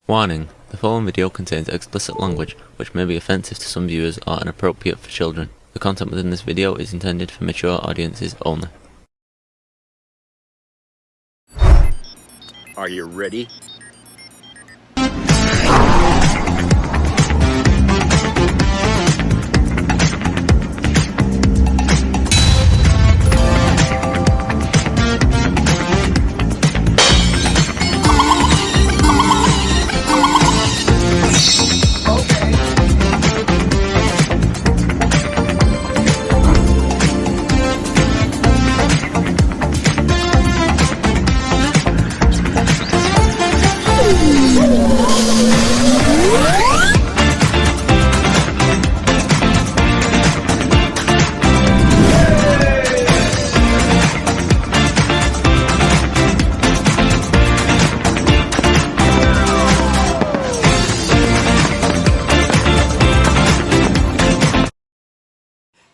Warning: the following video contains explicit language which may be offensive to some viewers or inappropriate for children. The content within this video is intended for mature audiences only. Are you ready?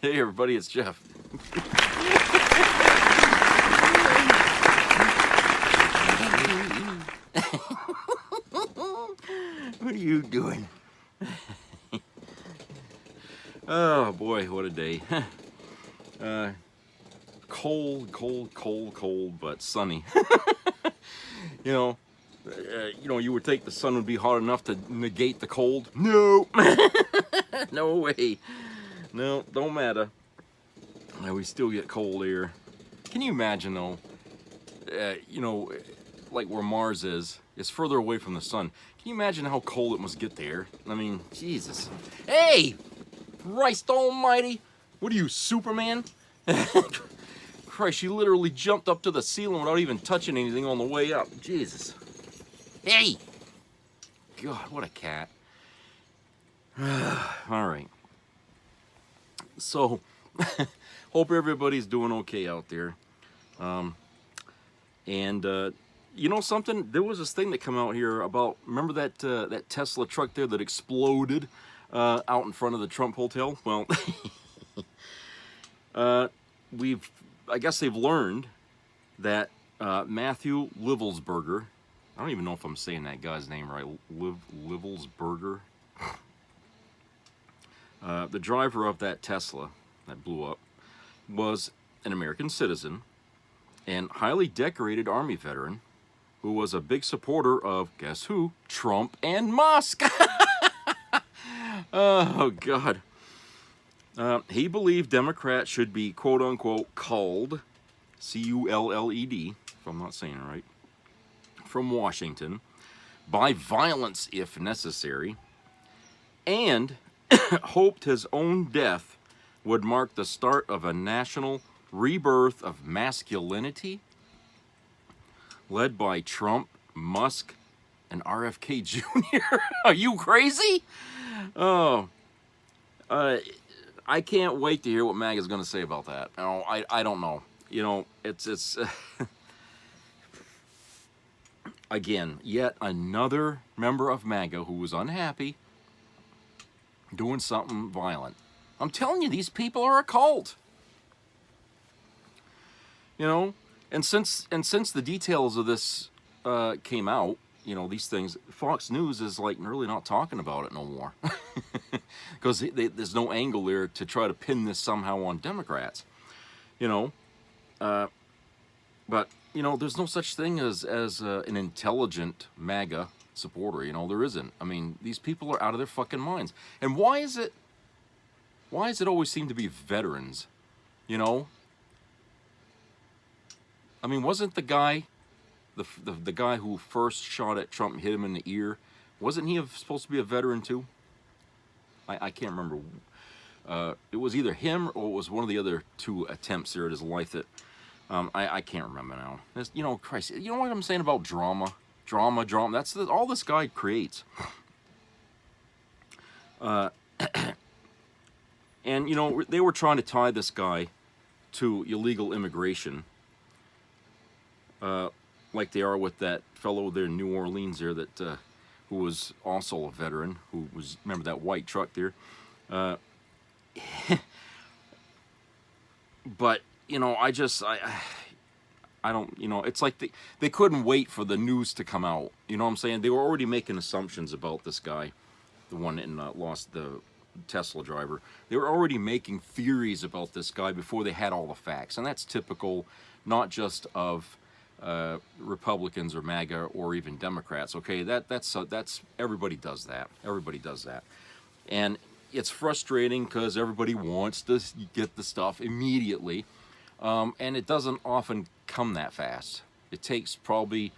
Hey everybody, it's Jeff. What are you doing? Oh boy, what a day. Cold, but sunny. You would think the sun would be hot enough to negate the cold. No! No way. No, don't matter. We still get cold air. Can you imagine though, like where Mars is, it's further away from the sun. Can you imagine how cold it must get there? I mean, Jesus. Hey! Christ almighty! What are you, Superman? Christ, she literally jumped up to the ceiling without even touching anything on the way up. Jesus. Hey! God, what a cat. Alright. So, hope everybody's doing okay out there. You know something? There was this thing that came out here about, remember that Tesla truck there that exploded out in front of the Trump Hotel? Well, I guess they've learned that Matthew Livelsberger, I don't even know if I'm saying that guy's name right, Livelsberger, the driver of that Tesla that blew up, was an American citizen and highly decorated Army veteran who was a big supporter of, guess who? Trump and Musk. Oh, God. He believed Democrats should be, quote-unquote, culled, C-U-L-L-E-D, if I'm not saying it right, from Washington by violence if necessary, and hoped his own death would mark the start of a national rebirth of masculinity led by Trump, Musk, and RFK Jr. Are you crazy? Oh, I can't wait to hear what MAGA's going to say about that. Oh, I don't know. You know, it's again, yet another member of MAGA who was unhappy doing something violent. I'm telling you, these people are a cult. You know, and since the details of this came out, you know, these things, Fox News is like really not talking about it no more, because there's no angle there to try to pin this somehow on Democrats. You know, but you know, there's no such thing as an intelligent MAGA supporter. You know, there isn't. I mean, these people are out of their fucking minds. And why is it always seem to be veterans? You know, I mean, wasn't the guy, the guy who first shot at Trump and hit him in the ear, wasn't he supposed to be a veteran too? I can't remember. It was either him or it was one of the other two attempts there at his life that I can't remember now. You know, Christ, you know what I'm saying about drama? Drama. That's all this guy creates. And, you know, they were trying to tie this guy to illegal immigration, like they are with that fellow there in New Orleans there that who was also a veteran, who was, remember that white truck there? But, you know, I don't, you know, it's like they couldn't wait for the news to come out. You know what I'm saying? They were already making assumptions about this guy, the one in lost the Tesla driver. They were already making theories about this guy before they had all the facts, and that's typical, not just of Republicans or MAGA or even Democrats. Okay, that's everybody does that. Everybody does that, and it's frustrating because everybody wants to get the stuff immediately, and it doesn't often come that fast. It takes probably,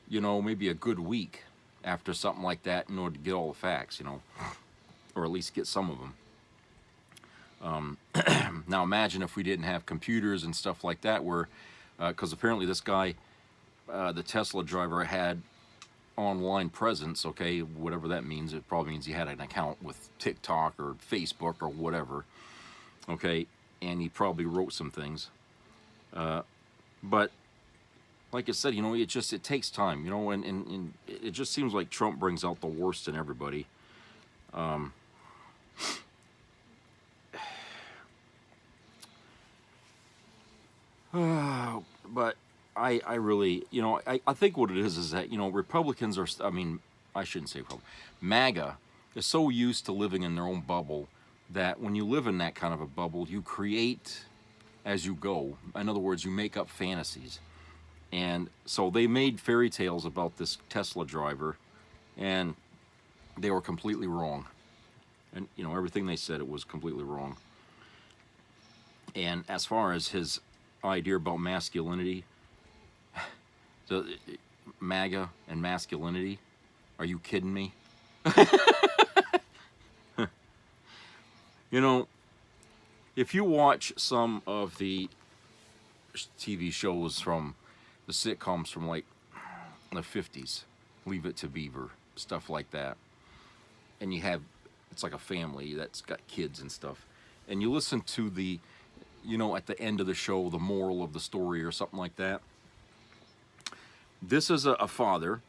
you know, maybe a good week after something like that in order to get all the facts, you know, or at least get some of them. Now imagine if we didn't have computers and stuff like that, where, because apparently this guy, the Tesla driver, had online presence, okay, whatever that means. It probably means he had an account with TikTok or Facebook or whatever, okay, and he probably wrote some things. But like I said, you know, it takes time, you know, and it just seems like Trump brings out the worst in everybody. But I really, you know, I think what it is that, you know, Republicans are, I mean, I shouldn't say Republican, MAGA is so used to living in their own bubble that when you live in that kind of a bubble, you create as you go. In other words, you make up fantasies. And so they made fairy tales about this Tesla driver, and they were completely wrong. And, you know, everything they said, it was completely wrong. And as far as his idea about masculinity, so MAGA and masculinity, are you kidding me? You know, if you watch some of the TV shows from the sitcoms from like the 50s, Leave It to Beaver, stuff like that, and you have, it's like a family that's got kids and stuff, and you listen to the, you know, at the end of the show, the moral of the story or something like that. This is a father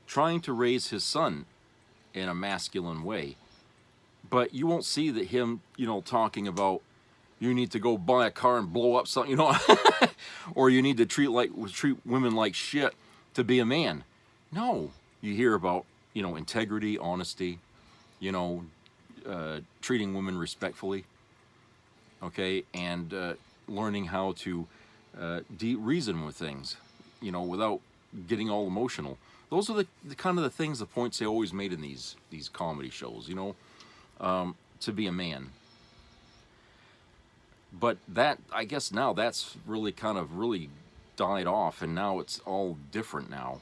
trying to raise his son in a masculine way, but you won't see that him, you know, talking about you need to go buy a car and blow up something, you know, or you need to treat women like shit to be a man. No, you hear about, you know, integrity, honesty, you know, treating women respectfully, okay, and learning how to reason with things, you know, without getting all emotional. Those are the kind of the things, the points they always made in these comedy shows, you know, to be a man. But that, I guess now that's really kind of really died off, and now it's all different now.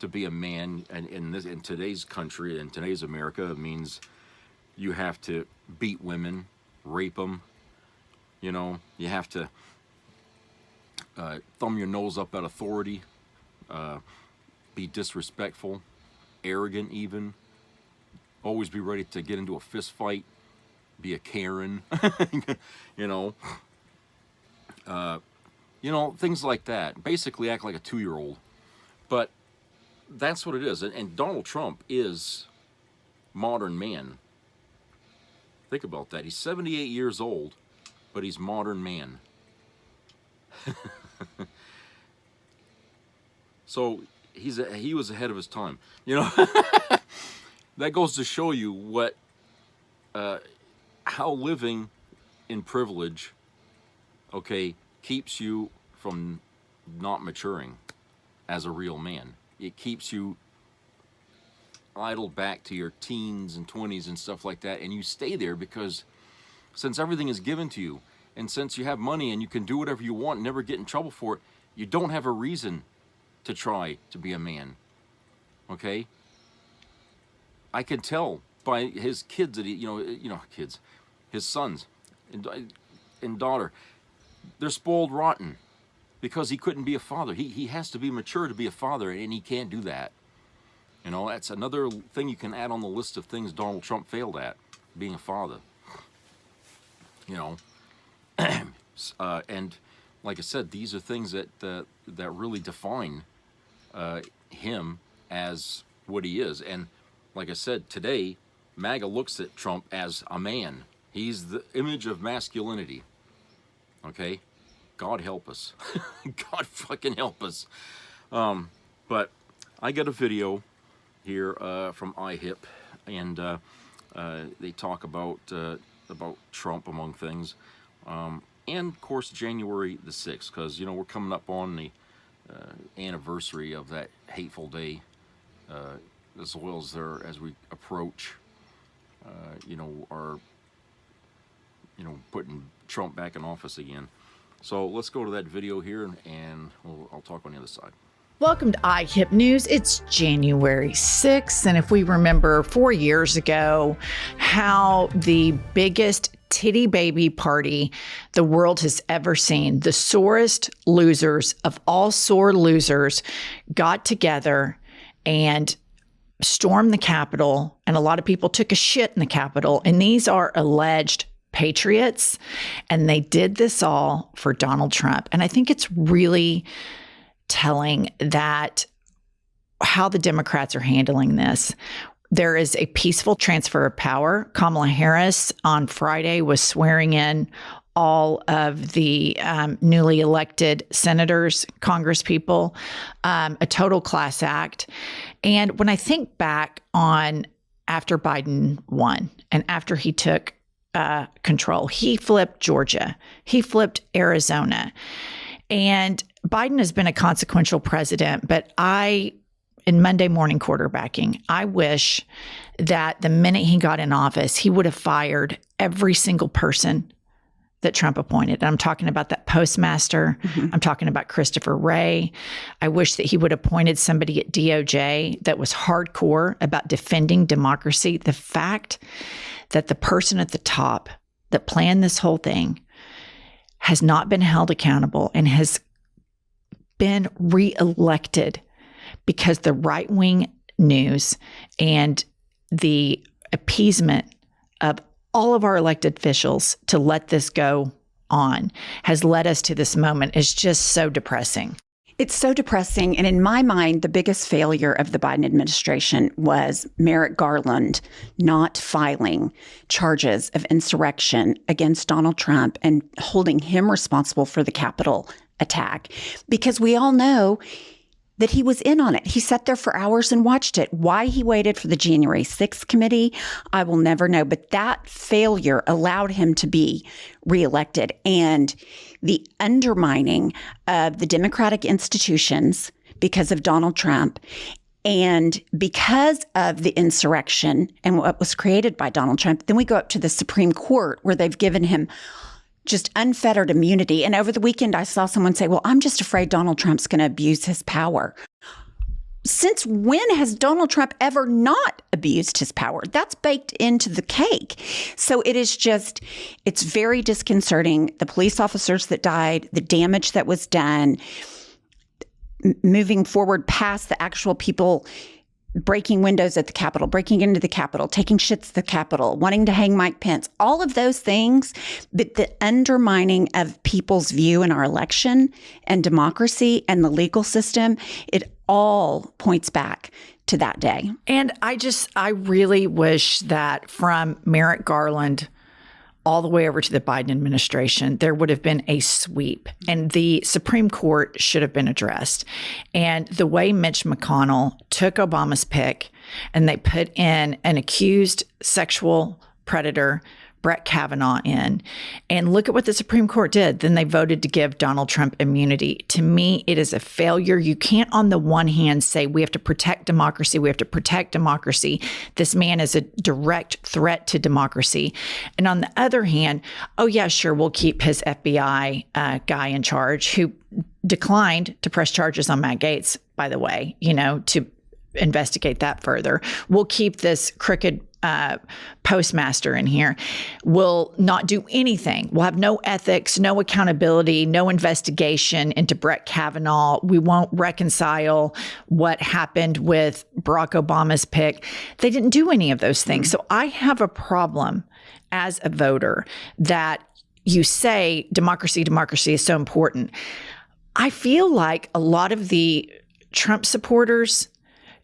To be a man, and in today's country, in today's America, it means you have to beat women, rape them, you know, you have to thumb your nose up at authority, be disrespectful, arrogant even, always be ready to get into a fist fight, be a Karen, you know, things like that. Basically act like a 2-year-old. But that's what it is. And Donald Trump is modern man. Think about that. He's 78 years old, but he's modern man. So he was ahead of his time. You know, that goes to show you what how living in privilege, okay, keeps you from not maturing as a real man. It keeps you idled back to your teens and 20s and stuff like that, and you stay there because since everything is given to you, and since you have money and you can do whatever you want and never get in trouble for it, you don't have a reason to try to be a man, okay? I can tell by his kids that kids, his sons and daughter, they're spoiled rotten because he couldn't be a father. He has to be mature to be a father, and he can't do that. You know, that's another thing you can add on the list of things Donald Trump failed at, being a father. You know, and like I said, these are things that really define him as what he is. And like I said, today, MAGA looks at Trump as a man. He's the image of masculinity. Okay? God help us. God fucking help us. But I got a video here from iHip, and they talk about Trump, among things, and of course January the 6th, because we're coming up on the anniversary of that hateful day, as well as we approach, our putting Trump back in office again. So let's go to that video here, and I'll talk on the other side. Welcome to iHip News. It's January 6th, and if we remember 4 years ago, how the biggest titty baby party the world has ever seen, the sorest losers of all sore losers, got together and stormed the Capitol, and a lot of people took a shit in the Capitol, and these are alleged patriots, and they did this all for Donald Trump. And I think it's really telling that how the Democrats are handling this. There is a peaceful transfer of power. Kamala Harris on Friday was swearing in all of the newly elected senators, congresspeople, a total class act. And when I think back on after Biden won and after he took control, he flipped Georgia, he flipped Arizona, and Biden has been a consequential president, but in Monday morning quarterbacking, I wish that the minute he got in office, he would have fired every single person that Trump appointed. And I'm talking about that postmaster. I'm talking about Christopher Wray. I wish that he would have appointed somebody at DOJ that was hardcore about defending democracy. The fact that the person at the top that planned this whole thing has not been held accountable and has been reelected because the right-wing news and the appeasement of all of our elected officials to let this go on has led us to this moment is just so depressing. It's so depressing. And in my mind, the biggest failure of the Biden administration was Merrick Garland not filing charges of insurrection against Donald Trump and holding him responsible for the Capitol attack, because we all know that he was in on it. He sat there for hours and watched it. Why he waited for the January 6th committee, I will never know. But that failure allowed him to be reelected. And the undermining of the democratic institutions because of Donald Trump, and because of the insurrection and what was created by Donald Trump, then we go up to the Supreme Court, where they've given him just unfettered immunity. And over the weekend, I saw someone say, well, I'm just afraid Donald Trump's going to abuse his power. Since when has Donald Trump ever not abused his power? That's baked into the cake. So it's very disconcerting. The police officers that died, the damage that was done, moving forward past the actual people breaking windows at the Capitol, breaking into the Capitol, taking shits at the Capitol, wanting to hang Mike Pence, all of those things, but the undermining of people's view in our election and democracy and the legal system, it all points back to that day. And I really wish that from Merrick Garland all the way over to the Biden administration, there would have been a sweep, and the Supreme Court should have been addressed. And the way Mitch McConnell took Obama's pick and they put in an accused sexual predator, Brett Kavanaugh, in, and look at what the Supreme Court did. Then they voted to give Donald Trump immunity. To me, it is a failure. You can't, on the one hand, say we have to protect democracy. We have to protect democracy. This man is a direct threat to democracy. And on the other hand, oh yeah, sure, we'll keep his FBI guy in charge, who declined to press charges on Matt Gaetz, by the way, to investigate that further. We'll keep this crooked postmaster in here. Will not do anything. We'll have no ethics, no accountability, no investigation into Brett Kavanaugh. We won't reconcile what happened with Barack Obama's pick. They didn't do any of those things. So I have a problem as a voter that you say democracy is so important. I feel like a lot of the Trump supporters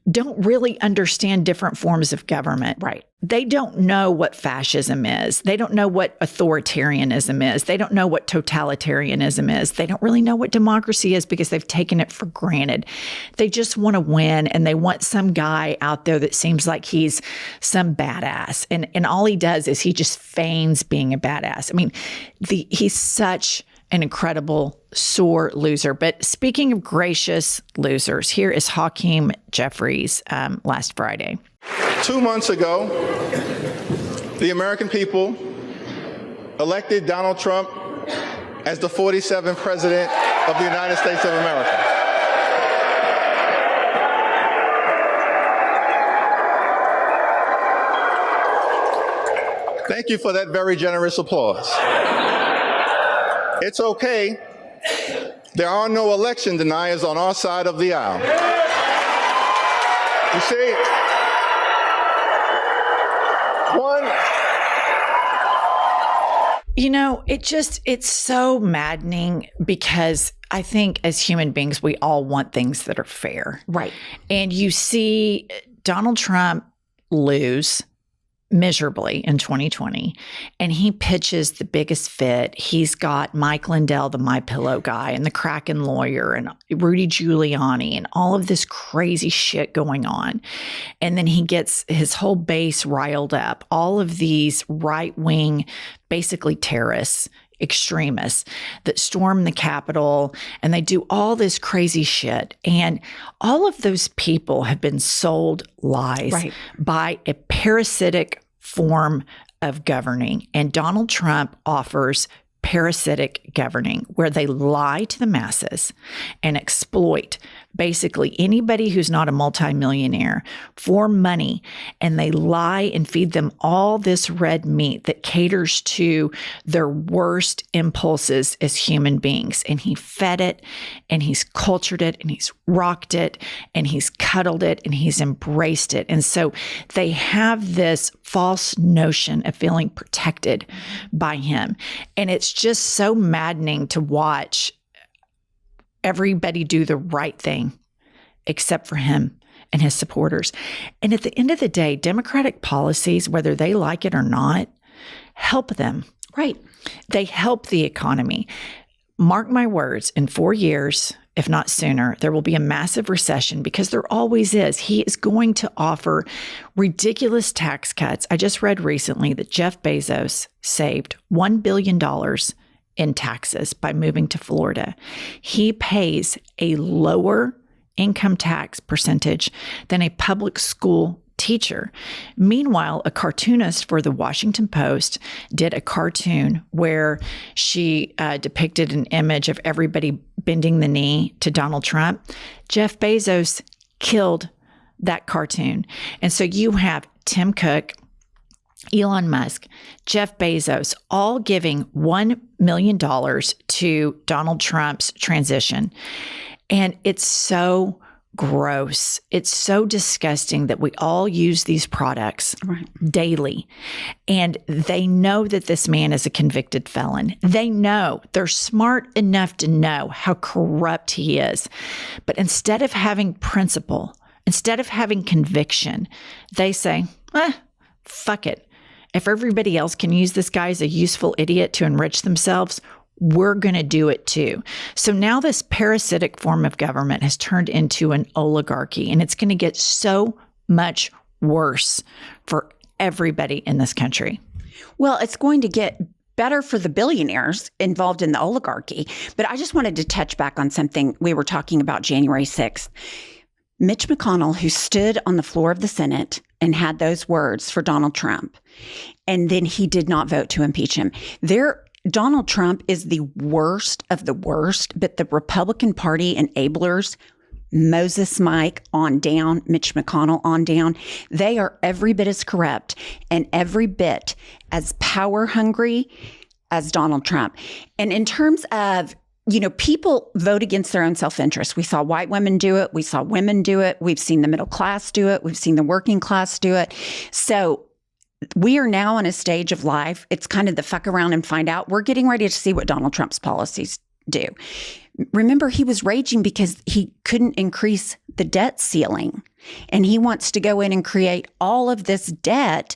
don't really understand different forms of government. Right. They don't know what fascism is. They don't know what authoritarianism is. They don't know what totalitarianism is. They don't really know what democracy is because they've taken it for granted. They just want to win, and they want some guy out there that seems like he's some badass. And all he does is he just feigns being a badass. I mean, he's such an incredible sore loser. But speaking of gracious losers, here is Hakeem Jeffries last Friday. 2 months ago, the American people elected Donald Trump as the 47th President of the United States of America. Thank you for that very generous applause. It's okay. There are no election deniers on our side of the aisle. You see, it's so maddening because I think as human beings, we all want things that are fair. Right. And you see Donald Trump lose miserably in 2020, and he pitches the biggest fit. He's got Mike Lindell, the MyPillow guy, and the Kraken lawyer, and Rudy Giuliani, and all of this crazy shit going on. And then he gets his whole base riled up. All of these right-wing, basically terrorists, extremists that storm the Capitol, and they do all this crazy shit. And all of those people have been sold lies by a parasitic form of governing. And Donald Trump offers parasitic governing, where they lie to the masses and exploit basically anybody who's not a multimillionaire for money. And they lie and feed them all this red meat that caters to their worst impulses as human beings. And he fed it, and he's cultured it, and he's rocked it, and he's cuddled it, and he's embraced it. And so they have this false notion of feeling protected by him. And it's just so maddening to watch everybody do the right thing except for him and his supporters. And at the end of the day, Democratic policies, whether they like it or not, help them. Right. They help the economy. Mark my words, in 4 years, if not sooner, there will be a massive recession, because there always is. He is going to offer ridiculous tax cuts. I just read recently that Jeff Bezos saved $1 billion in taxes by moving to Florida. He pays a lower income tax percentage than a public school teacher. Meanwhile, a cartoonist for the Washington Post did a cartoon where she depicted an image of everybody bending the knee to Donald Trump. Jeff Bezos killed that cartoon. And so you have Tim Cook, Elon Musk, Jeff Bezos, all giving $1 million to Donald Trump's transition. And it's so gross. It's so disgusting that we all use these products daily. And they know that this man is a convicted felon. They know, they're smart enough to know how corrupt he is. But instead of having principle, instead of having conviction, they say, fuck it. If everybody else can use this guy as a useful idiot to enrich themselves, we're going to do it too. So now this parasitic form of government has turned into an oligarchy, and it's going to get so much worse for everybody in this country. Well, it's going to get better for the billionaires involved in the oligarchy. But I just wanted to touch back on something we were talking about January 6th. Mitch McConnell, who stood on the floor of the Senate and had those words for Donald Trump, and then he did not vote to impeach him. Donald Trump is the worst of the worst, but the Republican Party enablers, Moses Mike on down, Mitch McConnell on down, they are every bit as corrupt and every bit as power hungry as Donald Trump. And in terms of, people vote against their own self-interest. We saw white women do it. We saw women do it. We've seen the middle class do it. We've seen the working class do it. So we are now in a stage of life. It's kind of the fuck around and find out. We're getting ready to see what Donald Trump's policies do. Remember, he was raging because he couldn't increase the debt ceiling. And he wants to go in and create all of this debt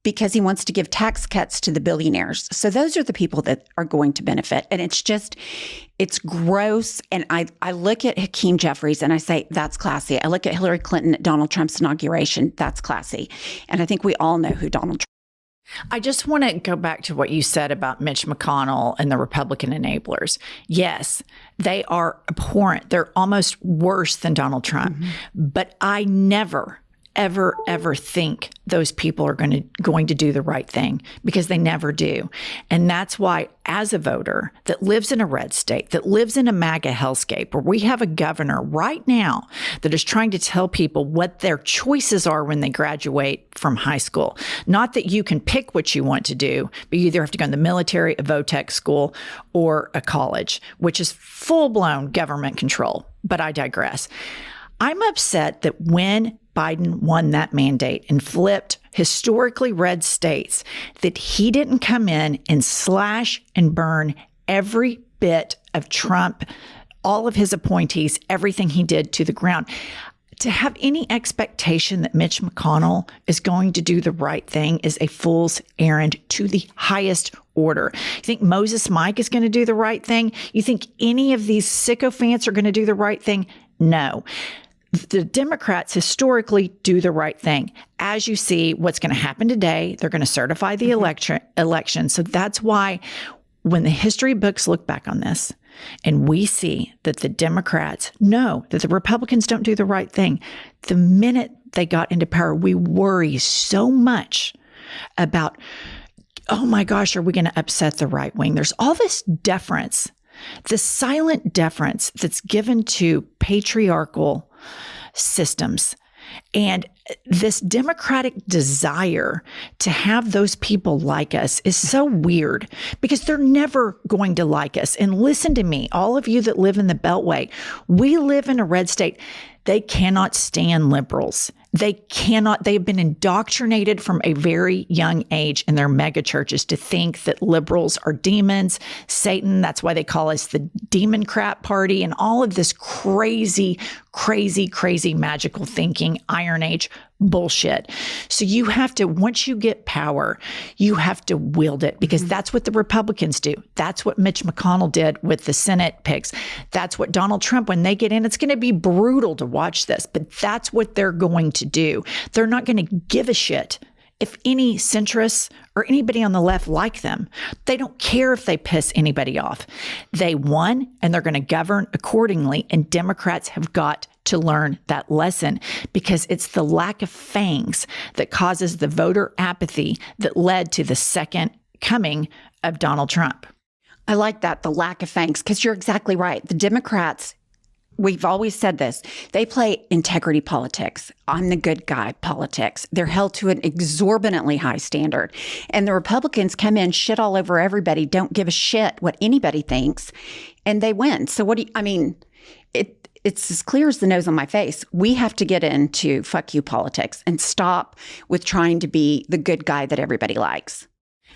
because he wants to give tax cuts to the billionaires. So those are the people that are going to benefit. And it's gross. And I look at Hakeem Jeffries and I say, that's classy. I look at Hillary Clinton at Donald Trump's inauguration, that's classy. And I think we all know who Donald Trump. I just want to go back to what you said about Mitch McConnell and the Republican enablers. Yes, they are abhorrent. They're almost worse than Donald Trump. But I never, ever think those people are going to do the right thing, because they never do. And that's why, as a voter that lives in a red state, that lives in a MAGA hellscape, where we have a governor right now that is trying to tell people what their choices are when they graduate from high school. Not that you can pick what you want to do, but you either have to go in the military, a vo-tech school, or a college, which is full-blown government control. But I digress. I'm upset that when Biden won that mandate and flipped historically red states, that he didn't come in and slash and burn every bit of Trump, all of his appointees, everything he did to the ground. To have any expectation that Mitch McConnell is going to do the right thing is a fool's errand to the highest order. You think Moses Mike is going to do the right thing? You think any of these sycophants are going to do the right thing? No. The Democrats historically do the right thing. As you see, what's going to happen today, they're going to certify the election. So that's why when the history books look back on this and we see that the Democrats know that the Republicans don't do the right thing, the minute they got into power, we worry so much about, oh my gosh, are we going to upset the right wing? There's all this deference, the silent deference that's given to patriarchal systems. And this democratic desire to have those people like us is so weird, because they're never going to like us. And listen to me, all of you that live in the Beltway, we live in a red state. They cannot stand liberals. They've been indoctrinated from a very young age in their mega churches to think that liberals are demons, Satan. That's why they call us the demon crap party, and all of this crazy magical thinking, Iron Age bullshit. So you have to, once you get power, you have to wield it, because that's what the Republicans do. That's what Mitch McConnell did with the Senate picks. That's what Donald Trump, when they get in, it's going to be brutal to watch this, but that's what they're going to do. They're not going to give a shit if any centrists or anybody on the left like them. They don't care if they piss anybody off. They won, and they're going to govern accordingly. And Democrats have got to learn that lesson, because it's the lack of fangs that causes the voter apathy that led to the second coming of Donald Trump. I like that, the lack of fangs, because you're exactly right. The Democrats, we've always said this, they play integrity politics. I'm the good guy politics. They're held to an exorbitantly high standard. And the Republicans come in, shit all over everybody, don't give a shit what anybody thinks, and they win. So it's as clear as the nose on my face. We have to get into fuck you politics and stop with trying to be the good guy that everybody likes.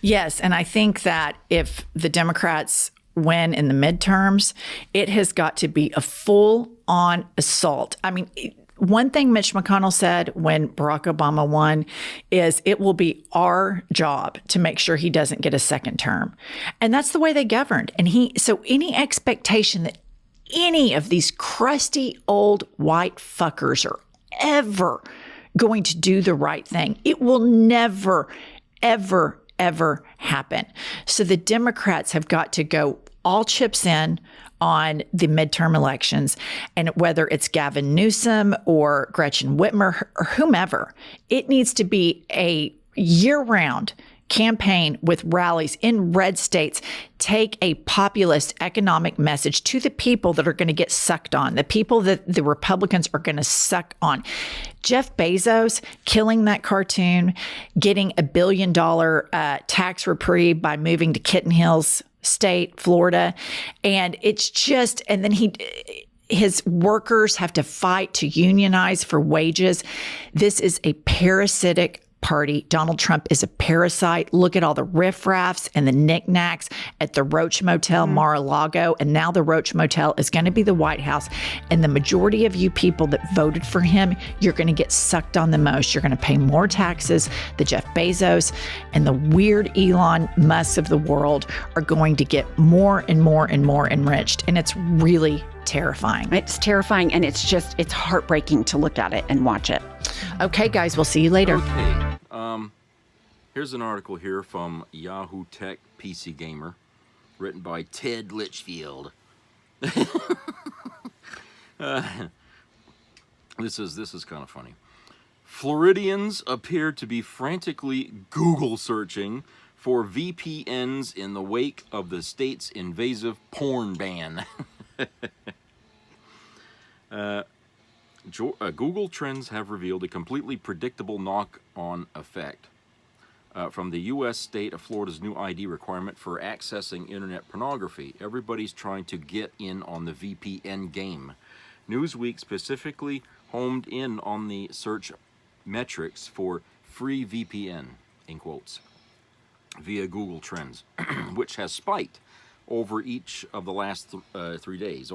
Yes, and I think that if the Democrats win in the midterms, it has got to be a full-on assault. I mean, one thing Mitch McConnell said when Barack Obama won is it will be our job to make sure he doesn't get a second term. And that's the way they governed. And so any expectation that any of these crusty old white fuckers are ever going to do the right thing, it will never, ever happen. So the Democrats have got to go all chips in on the midterm elections, and whether it's Gavin Newsom or Gretchen Whitmer or whomever, it needs to be a year-round campaign with rallies in red states. Take a populist economic message to the people that are going to get sucked on, the people that the Republicans are going to suck on. Jeff Bezos killing that cartoon, getting $1 billion tax reprieve by moving to Kitten Hills State, Florida. And it's just, and then his workers have to fight to unionize for wages. This is a parasitic Party. Donald Trump is a parasite. Look at all the riffraffs and the knickknacks at the Roach Motel, Mar-a-Lago. And now the Roach Motel is going to be the White House. And the majority of you people that voted for him, you're going to get sucked on the most. You're going to pay more taxes. The Jeff Bezos and the weird Elon Musk of the world are going to get more and more and more enriched. And it's really terrifying. It's terrifying, and it's heartbreaking to look at it and watch it. Okay, guys, we'll see you later. Okay. Here's an article here from Yahoo Tech PC Gamer, written by Ted Litchfield. This is kind of funny. Floridians appear to be frantically Google searching for VPNs in the wake of the state's invasive porn ban. Google Trends have revealed a completely predictable knock-on effect from the U.S. state of Florida's new ID requirement for accessing internet pornography. Everybody's trying to get in on the VPN game. Newsweek specifically homed in on the search metrics for free VPN, in quotes, via Google Trends, which has spiked over each of the last 3 days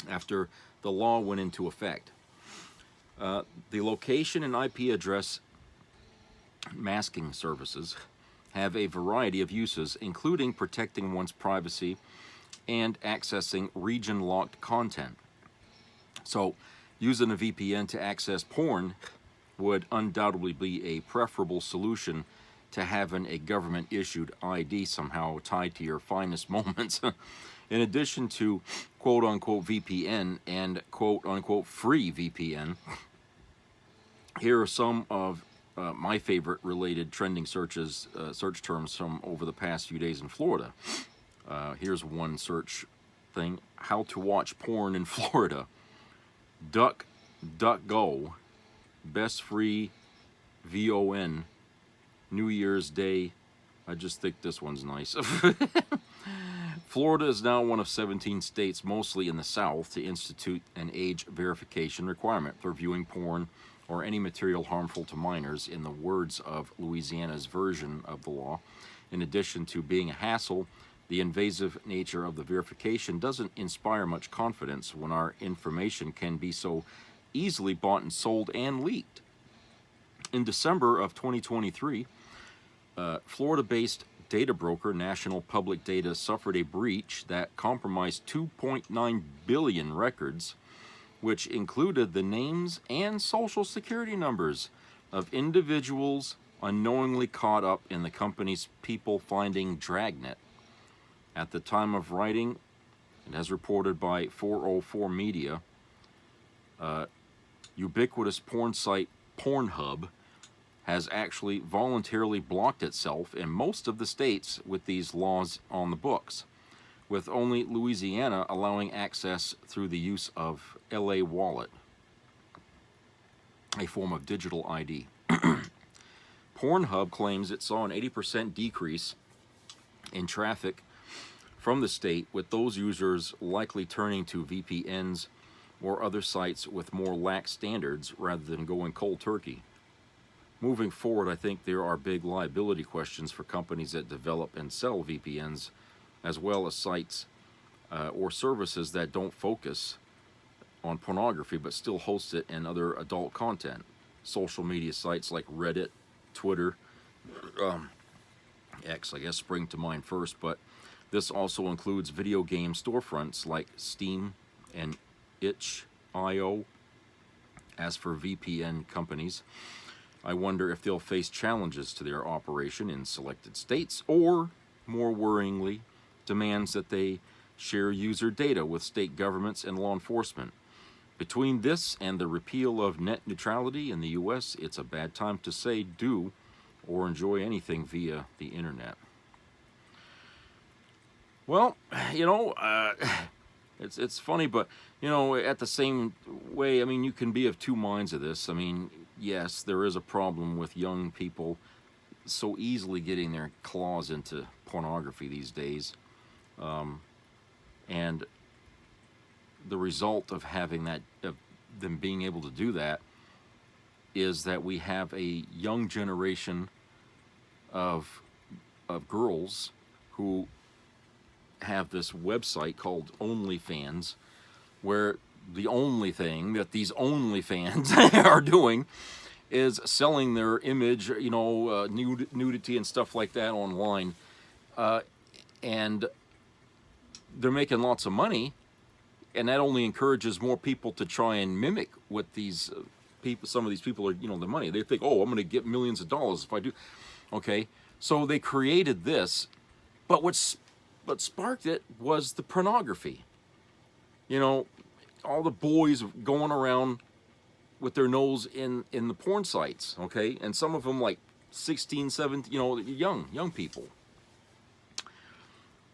after the law went into effect. The location and IP address masking services have a variety of uses, including protecting one's privacy and accessing region-locked content. So, using a VPN to access porn would undoubtedly be a preferable solution to having a government-issued ID somehow tied to your finest moments. In addition to quote-unquote VPN and quote-unquote free VPN, here are some of my favorite related trending search terms from over the past few days in Florida. Here's one search thing: how to watch porn in Florida. DuckDuckGo, best free VON, New Year's Day. I just think this one's nice. Florida is now one of 17 states, mostly in the South, to institute an age verification requirement for viewing porn or any material harmful to minors, in the words of Louisiana's version of the law. In addition to being a hassle, the invasive nature of the verification doesn't inspire much confidence when our information can be so easily bought and sold and leaked. In December of 2023, Florida-based data broker National Public Data suffered a breach that compromised 2.9 billion records, which included the names and social security numbers of individuals unknowingly caught up in the company's people-finding dragnet. At the time of writing, and as reported by 404 Media, ubiquitous porn site Pornhub has actually voluntarily blocked itself in most of the states with these laws on the books, with only Louisiana allowing access through the use of LA Wallet, a form of digital ID. Pornhub claims it saw an 80% decrease in traffic from the state, with those users likely turning to VPNs or other sites with more lax standards rather than going cold turkey. Moving forward, I think there are big liability questions for companies that develop and sell VPNs, as well as sites or services that don't focus on pornography but still host it and other adult content. Social media sites like Reddit, Twitter, X, I guess, spring to mind first, but this also includes video game storefronts like Steam and itch.io. As for VPN companies, I wonder if they'll face challenges to their operation in selected states, or, more worryingly, demands that they share user data with state governments and law enforcement. Between this and the repeal of net neutrality in the U.S., it's a bad time to say, do, or enjoy anything via the internet. Well, it's funny, but, at the same way, I mean, you can be of two minds of this. I mean, yes, there is a problem with young people so easily getting their claws into pornography these days. And the result of having that, of them being able to do that, is that we have a young generation of girls who have this website called OnlyFans, where the only thing that these OnlyFans are doing is selling their image, you know, nudity and stuff like that online, and they're making lots of money, and that only encourages more people to try and mimic what these people, some of these people are, you know, the money. They think, oh, I'm going to get millions of dollars if I do. Okay, so they created this, but what sparked it was the pornography. You know, all the boys going around with their nose in the porn sites, okay? And some of them like 16, 17, you know, young people.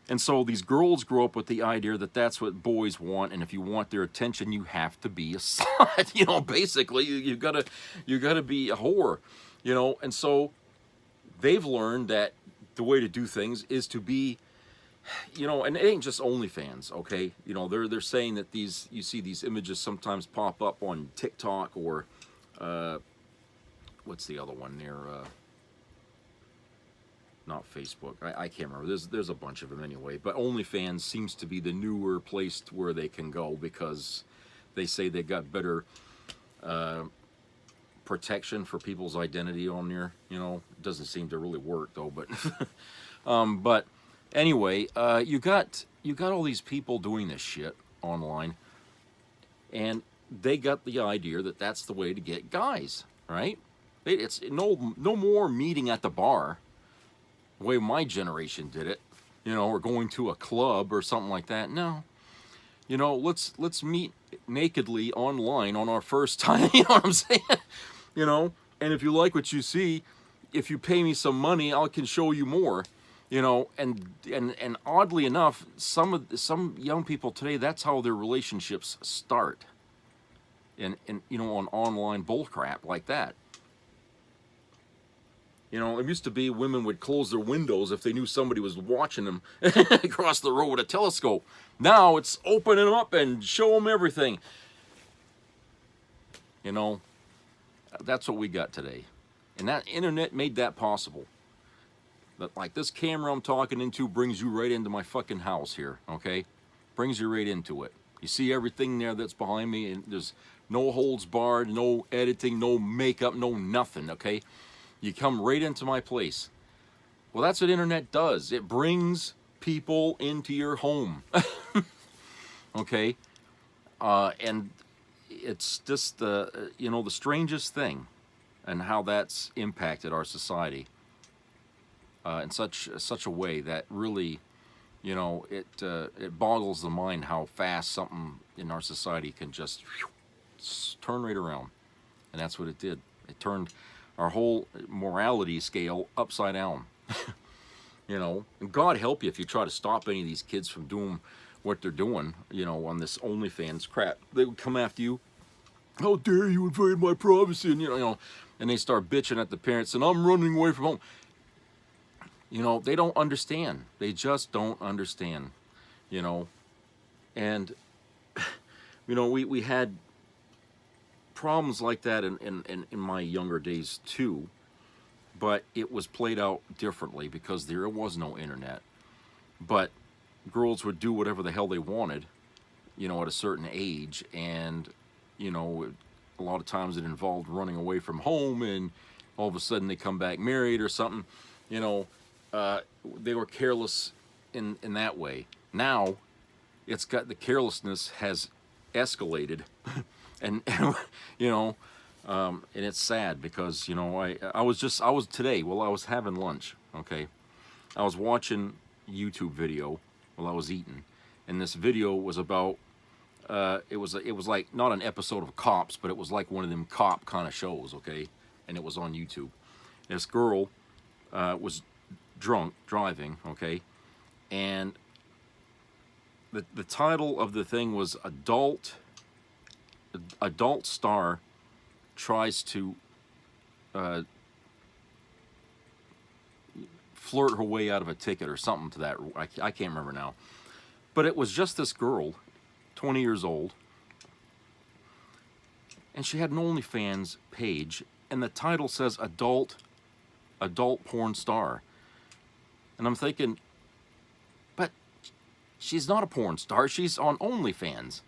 And so these girls grow up with the idea that that's what boys want, and if you want their attention, you have to be a slut. You know, basically, you gotta be a whore. You know, and so they've learned that the way to do things is to be, you know, and it ain't just OnlyFans, okay? You know, they're saying that these, you see these images sometimes pop up on TikTok or what's the other one there? Not Facebook. I can't remember. There's a bunch of them anyway. But OnlyFans seems to be the newer place where they can go because they say they got better protection for people's identity on there. You know, it doesn't seem to really work though. But anyway, you got all these people doing this shit online, and they got the idea that that's the way to get guys, right? It's no more meeting at the bar, the way my generation did it, you know, or going to a club or something like that. No, you know, let's meet nakedly online on our first time. You know what I'm saying? You know, and if you like what you see, if you pay me some money, I can show you more. You know, and oddly enough, some young people today, that's how their relationships start. And you know, on online bullcrap like that. You know, it used to be women would close their windows if they knew somebody was watching them across the road with a telescope. Now it's opening them up and show them everything. You know, that's what we got today. And that internet made that possible. But like this camera I'm talking into brings you right into my fucking house here, okay? Brings you right into it. You see everything there that's behind me, and there's no holds barred, no editing, no makeup, no nothing, okay? You come right into my place. Well, that's what internet does. It brings people into your home. Okay? And it's just the, you know, the strangest thing, and how that's impacted our society in such a way that really, you know, it boggles the mind how fast something in our society can just turn right around. And that's what it did. It turned our whole morality scale upside down. You know, and God help you if you try to stop any of these kids from doing what they're doing, you know, on this OnlyFans crap. They would come after you. How dare you invade my privacy? And, you know, and they start bitching at the parents, and I'm running away from home. You know, they don't understand. They just don't understand, you know. And, you know, we had problems like that in my younger days too, but it was played out differently because there was no internet. But girls would do whatever the hell they wanted, you know, at a certain age, and, you know, a lot of times it involved running away from home, and all of a sudden they come back married or something. You know, they were careless in that way. Now, it's got, the carelessness has escalated. And you know, and it's sad because, you know, I was today, while I was having lunch, okay, I was watching a YouTube video while I was eating, and this video was about, it was like not an episode of Cops, but it was like one of them cop kind of shows, okay, and it was on YouTube. This girl was drunk driving, okay, and the title of the thing was Adult star tries to flirt her way out of a ticket or something to that. I can't remember now. But it was just this girl, 20 years old, and she had an OnlyFans page, and the title says adult porn star. And I'm thinking, but she's not a porn star. She's on OnlyFans.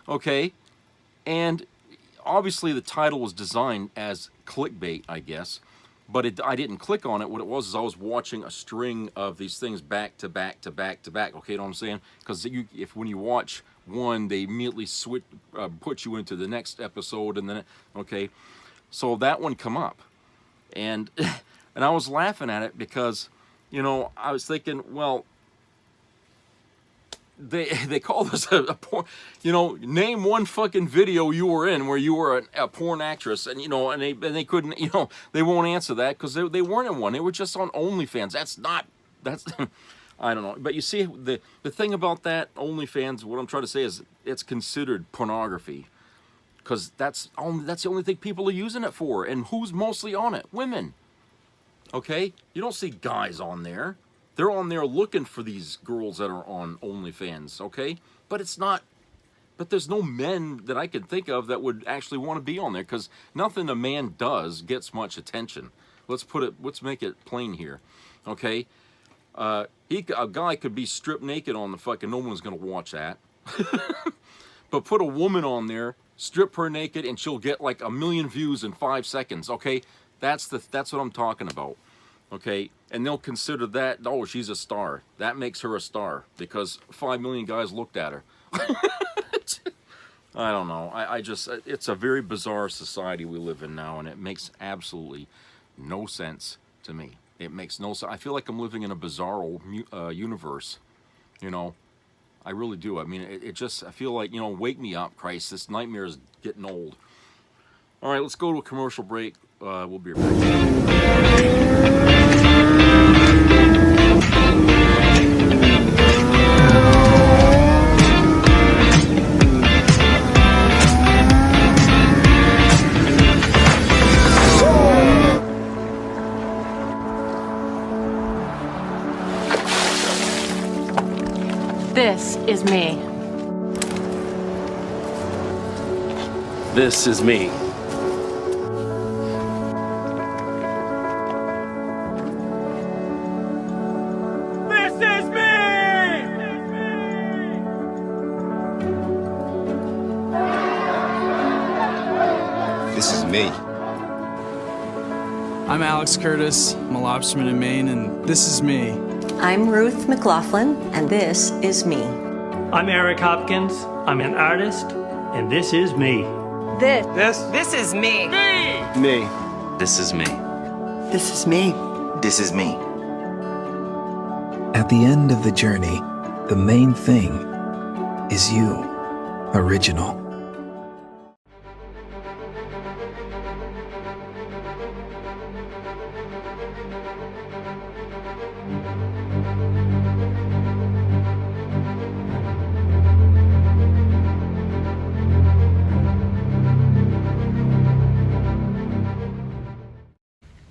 Okay? And obviously the title was designed as clickbait, I guess. But I didn't click on it. What it was is I was watching a string of these things back to back to back to back. Okay, you know what I'm saying? Because when you watch one, they immediately put you into the next episode, and then okay, so that one come up, and and I was laughing at it because, you know, I was thinking, well, they call this a porn, you know, name one fucking video you were in where you were a porn actress, and you know, and they couldn't, you know, they won't answer that because they weren't in one. They were just on OnlyFans. That's I don't know. But you see, the thing about that OnlyFans, what I'm trying to say is it's considered pornography because that's the only thing people are using it for. And who's mostly on it? Women. Okay, you don't see guys on there. They're on there looking for these girls that are on OnlyFans, okay? But there's no men that I can think of that would actually want to be on there because nothing a man does gets much attention. Let's make it plain here, okay? A guy could be stripped naked on the fucking, no one's gonna watch that. But put a woman on there, strip her naked, and she'll get like 1 million views in 5 seconds, okay? That's what I'm talking about. Okay, and they'll consider that, oh, she's a star. That makes her a star because 5 million guys looked at her. I don't know. I just, it's a very bizarre society we live in now, and it makes absolutely no sense to me. It makes no sense. I feel like I'm living in a bizarre universe, you know. I really do. I mean, it just, I feel like, you know, wake me up, Christ. This nightmare is getting old. All right, let's go to a commercial break. We'll be right back. This is me. This is me. This is me. I'm Alex Curtis. I'm a lobsterman in Maine, and this is me. I'm Ruth McLaughlin, and this is me. I'm Eric Hopkins. I'm an artist, and this is me. This is me. Me. This is me. This is me. This is me. At the end of the journey, the main thing is you, original.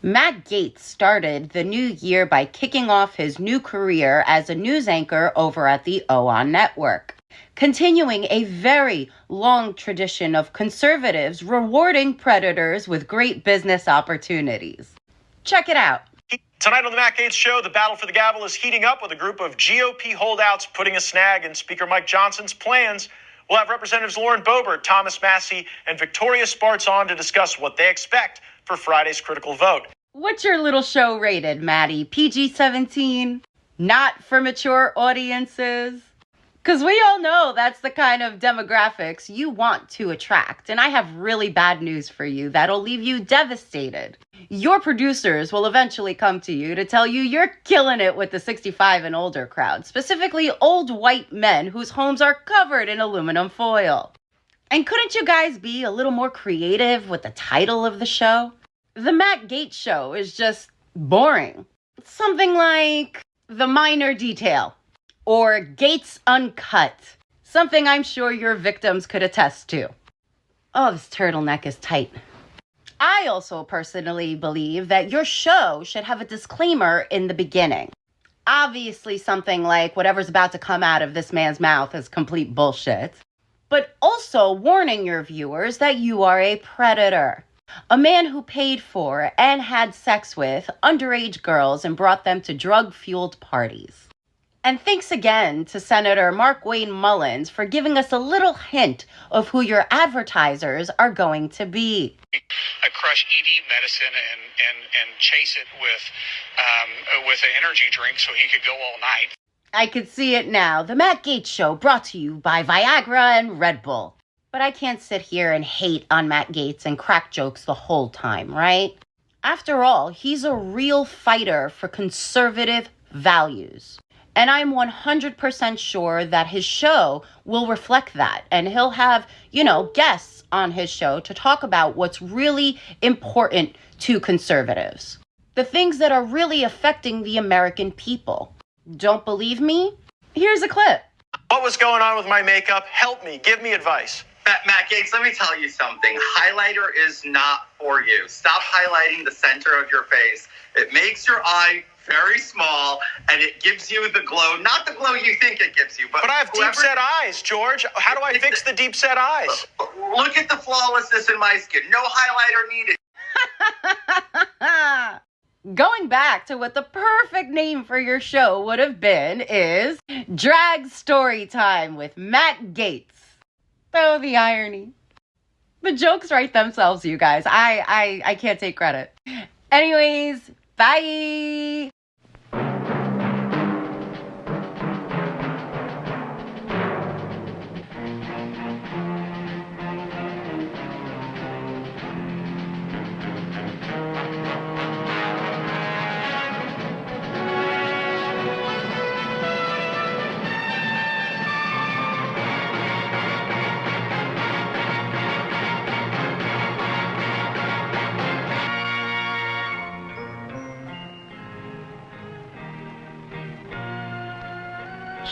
Matt Gaetz started the new year by kicking off his new career as a news anchor over at the OAN network, continuing a very long tradition of conservatives rewarding predators with great business opportunities. Check it out. Tonight on the Matt Gaetz Show, the battle for the gavel is heating up with a group of GOP holdouts putting a snag in Speaker Mike Johnson's plans. We'll have Representatives Lauren Boebert, Thomas Massey, and Victoria Spartz on to discuss what they expect for Friday's critical vote. What's your little show rated, Maddie? PG-17? Not for mature audiences? Because we all know that's the kind of demographics you want to attract. And I have really bad news for you that'll leave you devastated. Your producers will eventually come to you to tell you you're killing it with the 65 and older crowd, specifically old white men whose homes are covered in aluminum foil. And couldn't you guys be a little more creative with the title of the show? The Matt Gaetz Show is just boring. Something like The Minor Detail or Gaetz Uncut. Something I'm sure your victims could attest to. Oh, this turtleneck is tight. I also personally believe that your show should have a disclaimer in the beginning. Obviously something like whatever's about to come out of this man's mouth is complete bullshit. but also warning your viewers that you are a predator. A man who paid for and had sex with underage girls and brought them to drug-fueled parties. And thanks again to Senator Mark Wayne Mullins for giving us a little hint of who your advertisers are going to be. I crush ED medicine and chase it with an energy drink so he could go all night. I could see it now. The Matt Gaetz Show brought to you by Viagra and Red Bull. But I can't sit here and hate on Matt Gaetz and crack jokes the whole time, right? After all, he's a real fighter for conservative values. And I'm 100% sure that his show will reflect that. And he'll have, guests on his show to talk about what's really important to conservatives. The things that are really affecting the American people. Don't believe me? Here's a clip. What was going on with my makeup? Help me. Give me advice. Matt Gaetz, let me tell you something. Highlighter is not for you. Stop highlighting the center of your face. It makes your eye very small, and it gives you the glow. Not the glow you think it gives you, but I have deep-set eyes, George. How do I fix the deep-set eyes? Look at the flawlessness in my skin. No highlighter needed. Going back to what the perfect name for your show would have been is Drag Story Time with Matt Gaetz. Oh, the irony. The jokes write themselves, you guys. I can't take credit. Anyways, bye.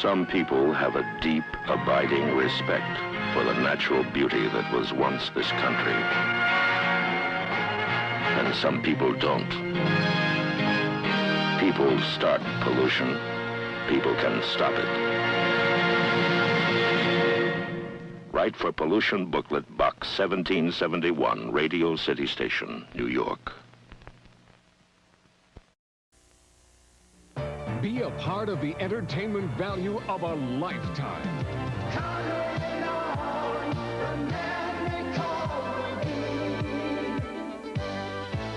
Some people have a deep, abiding respect for the natural beauty that was once this country. And some people don't. People start pollution. People can stop it. Write for Pollution Booklet, Box 1771, Radio City Station, New York. Be a part of the entertainment value of a lifetime.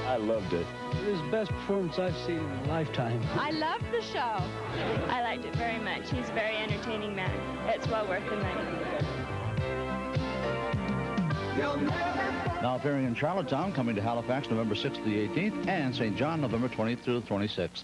I loved it. It was the best performance I've seen in a lifetime. I loved the show. I liked it very much. He's a very entertaining man. It's well worth the money. Now appearing in Charlottetown, coming to Halifax November 6th to the 18th, and St. John November 20th through the 26th.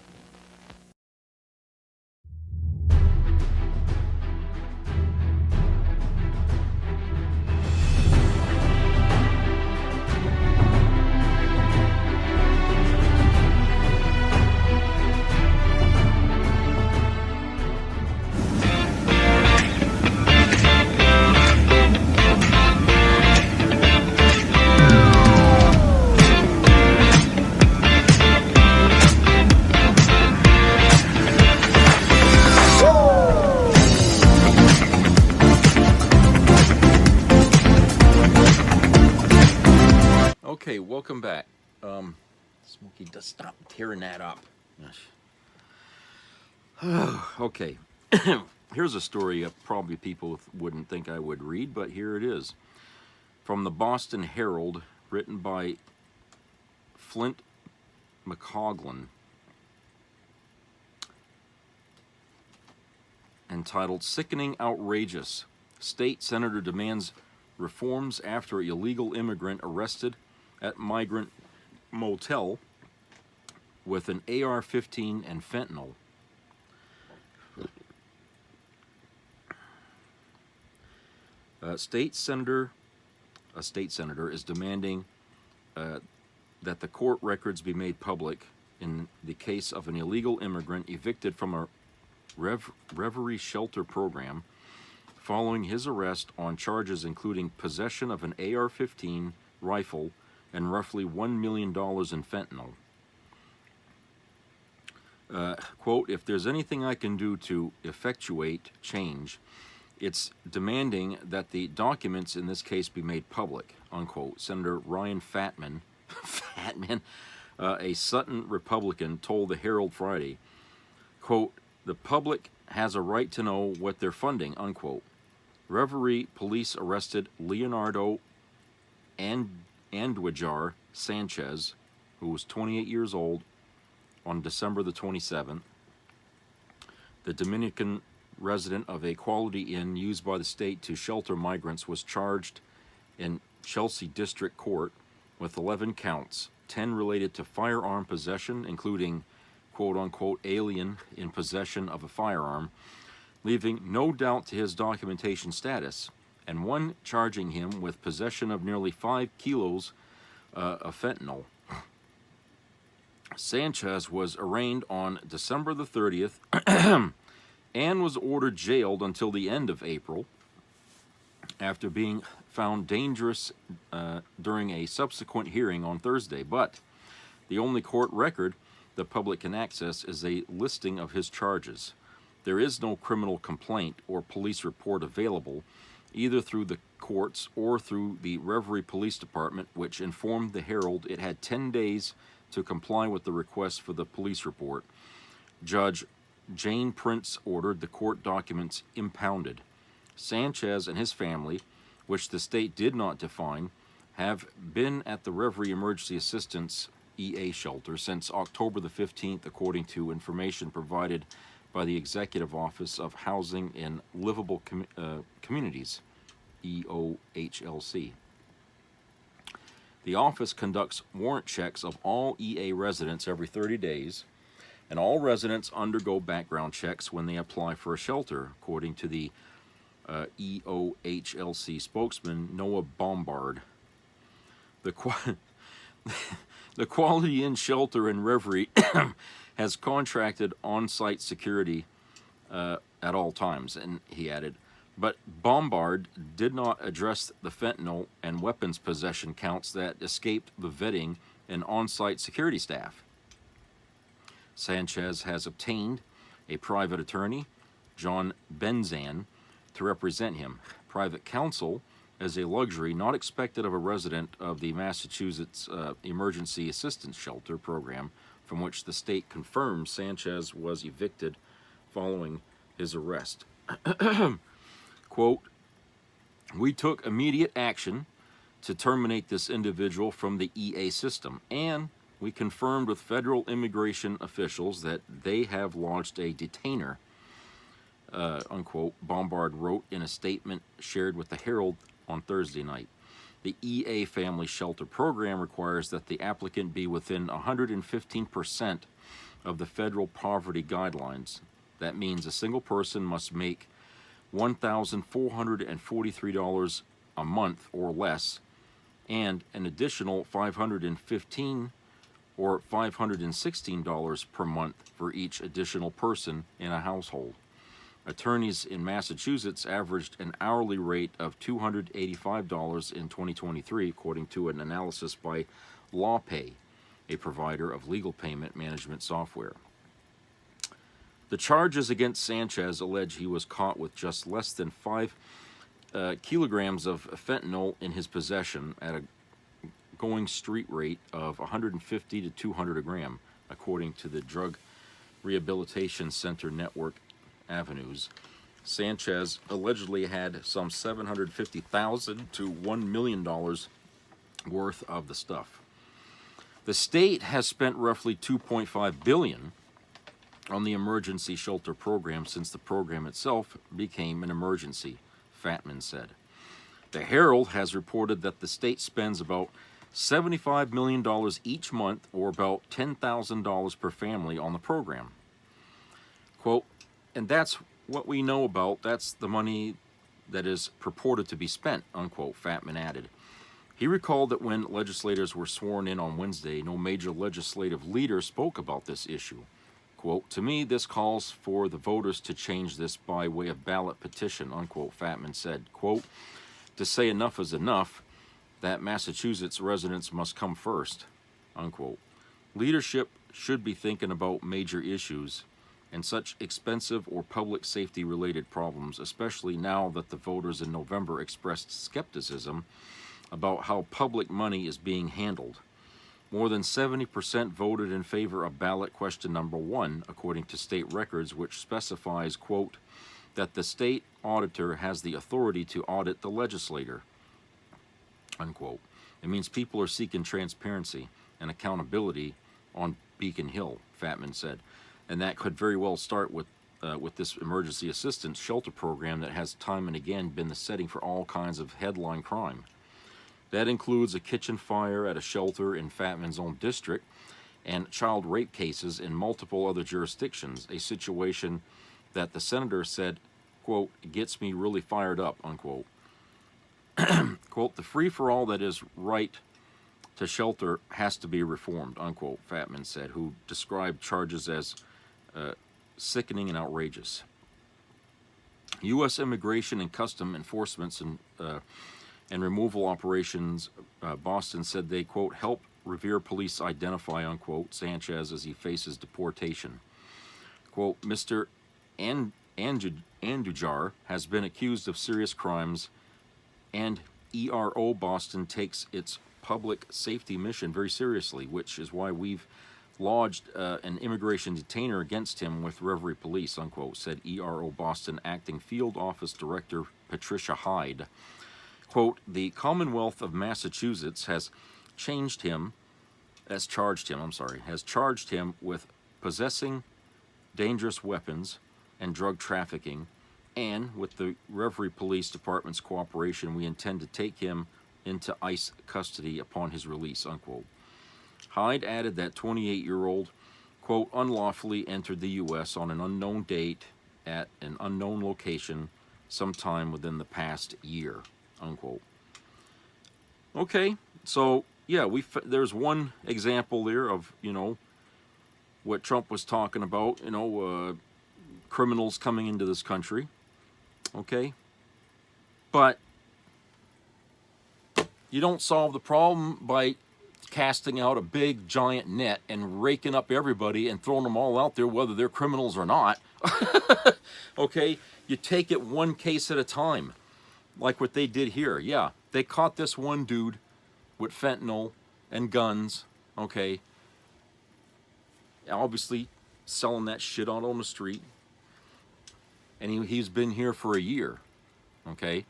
Okay, welcome back. Smokey, just stop tearing that up. Okay, here's a story probably people wouldn't think I would read, but here it is. From the Boston Herald, written by Flint McCoglin, entitled Sickening Outrageous. State Senator Demands Reforms After Illegal Immigrant Arrested at Migrant Motel with an AR-15 and fentanyl. A state senator is demanding that the court records be made public in the case of an illegal immigrant evicted from a Reverie shelter program following his arrest on charges including possession of an AR-15 rifle and roughly $1 million in fentanyl. Quote, if there's anything I can do to effectuate change, It's demanding that the documents in this case be made public, unquote. Senator Ryan Fatman, a Sutton Republican, told the Herald Friday, quote, the public has a right to know what they're funding, unquote. Reverie police arrested Leonardo Andujar Sanchez, who was 28 years old, on December the 27th. The Dominican resident of a Quality Inn used by the state to shelter migrants was charged in Chelsea District Court with 11 counts, 10 related to firearm possession, including quote-unquote alien in possession of a firearm, leaving no doubt to his documentation status, and one charging him with possession of nearly 5 kilos of fentanyl. Sanchez was arraigned on December the 30th and was ordered jailed until the end of April after being found dangerous during a subsequent hearing on Thursday. But the only court record the public can access is a listing of his charges. There is no criminal complaint or police report available, either through the courts or through the Reverie Police Department, which informed the Herald it had 10 days to comply with the request for the police report. Judge Jane Prince ordered the court documents impounded. Sanchez and his family, which the state did not define, have been at the Reverie Emergency Assistance EA shelter since October the 15th, according to information provided by the Executive Office of Housing and Livable Communities, EOHLC. The office conducts warrant checks of all EA residents every 30 days, and all residents undergo background checks when they apply for a shelter, according to the EOHLC spokesman Noah Bombard. The Quality Inn shelter in Reverie has contracted on-site security at all times, and he added, but Bombard did not address the fentanyl and weapons possession counts that escaped the vetting and on-site security staff. Sanchez has obtained a private attorney, John Benzan, to represent him. Private counsel is a luxury not expected of a resident of the Massachusetts Emergency Assistance Shelter program, from which the state confirms Sanchez was evicted following his arrest. Quote, we took immediate action to terminate this individual from the EA system, and we confirmed with federal immigration officials that they have launched a detainer, unquote, Bombard wrote in a statement shared with the Herald on Thursday night. The EA Family Shelter Program requires that the applicant be within 115% of the federal poverty guidelines. That means a single person must make $1,443 a month or less, and an additional $515 or $516 per month for each additional person in a household. Attorneys in Massachusetts averaged an hourly rate of $285 in 2023, according to an analysis by LawPay, a provider of legal payment management software. The charges against Sanchez allege he was caught with just less than 5 kilograms of fentanyl in his possession at a going street rate of 150 to 200 a gram, according to the Drug Rehabilitation Center Network Avenues. Sanchez allegedly had some $750,000 to $1 million worth of the stuff. The state has spent roughly $2.5 billion on the emergency shelter program since the program itself became an emergency, Fatman said. The Herald has reported that the state spends about $75 million each month, or about $10,000 per family, on the program. Quote, and that's what we know about. That's the money that is purported to be spent, unquote, Fatman added. He recalled that when legislators were sworn in on Wednesday, no major legislative leader spoke about this issue. Quote, to me, this calls for the voters to change this by way of ballot petition, unquote, Fatman said. Quote, to say enough is enough, that Massachusetts residents must come first, unquote. Leadership should be thinking about major issues and such expensive or public safety related problems, especially now that the voters in November expressed skepticism about how public money is being handled. More than 70% voted in favor of ballot question number 1, according to state records, which specifies, quote, that the state auditor has the authority to audit the legislator, unquote. It means people are seeking transparency and accountability on Beacon Hill, Fatman said. And that could very well start with this emergency assistance shelter program that has time and again been the setting for all kinds of headline crime. That includes a kitchen fire at a shelter in Fatman's own district and child rape cases in multiple other jurisdictions, a situation that the senator said, quote, gets me really fired up, unquote. Quote, the free-for-all that is right to shelter has to be reformed, unquote, Fatman said, who described charges as sickening and outrageous. U.S. Immigration and Custom Enforcements and Removal Operations, Boston said they, quote, help Revere police identify, unquote, Sanchez as he faces deportation. Quote, Mr. Andujar has been accused of serious crimes, and ERO Boston takes its public safety mission very seriously, which is why we've lodged an immigration detainer against him with Reverie Police, unquote, said ERO Boston Acting Field Office Director Patricia Hyde. Quote, the Commonwealth of Massachusetts has charged him with possessing dangerous weapons and drug trafficking, and with the Reverie Police Department's cooperation, we intend to take him into ICE custody upon his release, unquote. Hyde added that 28-year-old, quote, unlawfully entered the U.S. on an unknown date at an unknown location sometime within the past year, unquote. Okay, so yeah, there's one example there of, you know, what Trump was talking about, you know, criminals coming into this country, okay? But you don't solve the problem by casting out a big giant net and raking up everybody and throwing them all out there, whether they're criminals or not. Okay, you take it one case at a time, like what they did here. Yeah, they caught this one dude with fentanyl and guns, okay, obviously selling that shit out on the street, and he's been here for a year, okay.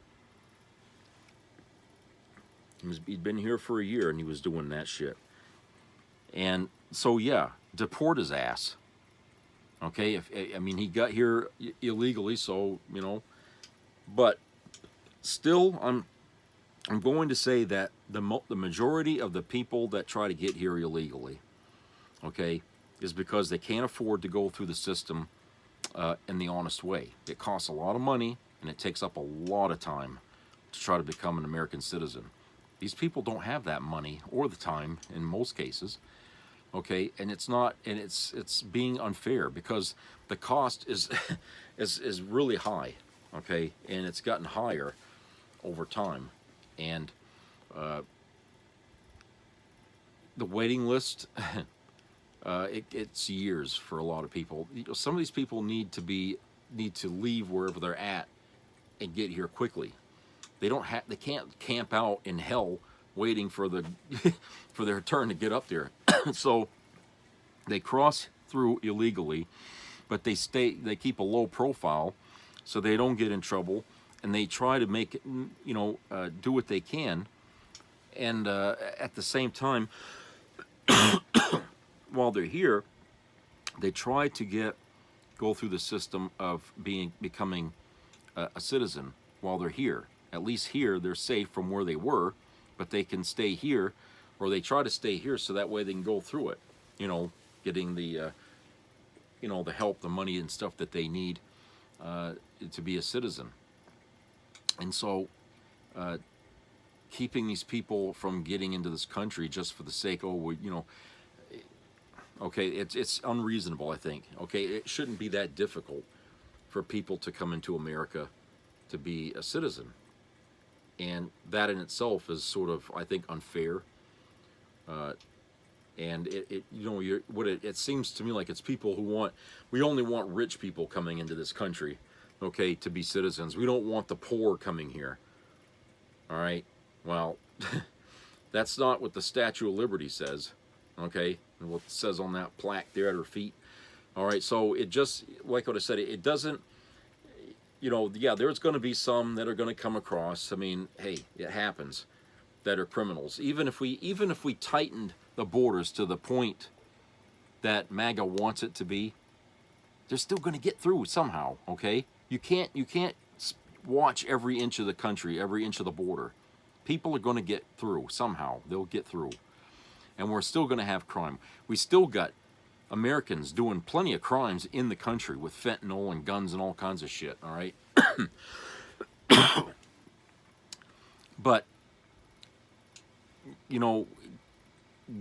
He'd been here for a year and he was doing that shit. And so, yeah, deport his ass. Okay, I mean, he got here illegally, so, you know. But still, I'm going to say that the majority of the people that try to get here illegally, okay, is because they can't afford to go through the system in the honest way. It costs a lot of money and it takes up a lot of time to try to become an American citizen. These people don't have that money or the time in most cases, okay? And it's not, and it's being unfair because the cost is is really high, okay? And it's gotten higher over time, and the waiting list, it's years for a lot of people. You know, some of these people need to leave wherever they're at and get here quickly. They can't camp out in hell waiting for for their turn to get up there. So they cross through illegally, but they keep a low profile so they don't get in trouble, and they try to make it, you know, do what they can, and at the same time, while they're here, they try to go through the system of becoming a citizen while they're here. At least here, they're safe from where they were, but they can stay here, or they try to stay here so that way they can go through it, you know, getting the, you know, the help, the money and stuff that they need to be a citizen. And so keeping these people from getting into this country just for the sake, you know, okay, it's unreasonable, I think. Okay, it shouldn't be that difficult for people to come into America to be a citizen. And that in itself is sort of, I think, unfair. And it seems to me like it's people who we only want rich people coming into this country, okay, to be citizens. We don't want the poor coming here. All right, well, that's not what the Statue of Liberty says, okay, and what it says on that plaque there at her feet. All right, so it just, like what I said, it doesn't, yeah, there's going to be some that are going to come across. I mean, hey, it happens, that are criminals. Even if we tightened the borders to the point that MAGA wants it to be, they're still going to get through somehow, okay? You can't watch every inch of the country, every inch of the border. People are going to get through somehow. They'll get through. And we're still going to have crime. We still got Americans doing plenty of crimes in the country with fentanyl and guns and all kinds of shit, all right? But,